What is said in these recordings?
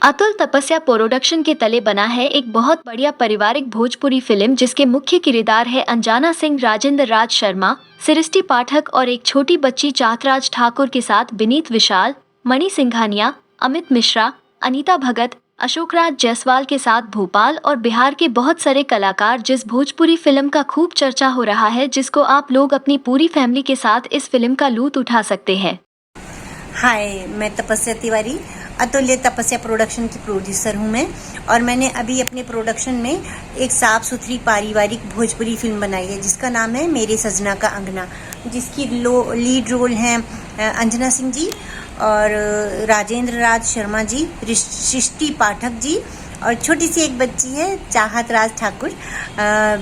अतुल तपस्या प्रोडक्शन के तले बना है एक बहुत बढ़िया पारिवारिक भोजपुरी फिल्म जिसके मुख्य किरदार है अंजना सिंह, राजेंद्र राज शर्मा, सृष्टि पाठक और एक छोटी बच्ची चातराज ठाकुर के साथ विनीत विशाल, मणि सिंघानिया, अमित मिश्रा, अनीता भगत, अशोक राज जायसवाल के साथ भोपाल और बिहार के बहुत सारे कलाकार। जिस भोजपुरी फिल्म का खूब चर्चा हो रहा है, जिसको आप लोग अपनी पूरी फैमिली के साथ इस फिल्म का लूत्फ उठा सकते हैं। हाय, मैं तपस्या तिवारी, अतुल्य तपस्या प्रोडक्शन की प्रोड्यूसर हूँ मैं। और मैंने अभी अपने प्रोडक्शन में एक साफ सुथरी पारिवारिक भोजपुरी फिल्म बनाई है जिसका नाम है मेरे सजना का अंगना, जिसकी लीड रोल हैं अंजना सिंह जी और राजेंद्र राज शर्मा जी, सृष्टि पाठक जी और छोटी सी एक बच्ची है चाहत राज ठाकुर।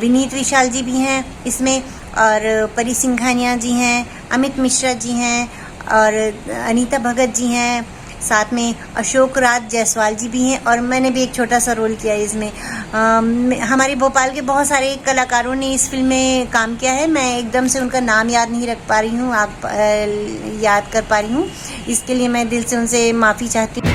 विनीत विशाल जी भी हैं इसमें और परी सिंघानिया जी हैं, अमित मिश्रा जी हैं और अनीता भगत जी हैं, साथ में अशोक राज जायसवाल जी भी हैं और मैंने भी एक छोटा सा रोल किया है इसमें। हमारे भोपाल के बहुत सारे कलाकारों ने इस फिल्म में काम किया है। मैं एकदम से उनका नाम याद नहीं रख पा रही हूँ, आप याद कर पा रही हूँ, इसके लिए मैं दिल से उनसे माफ़ी चाहती हूँ।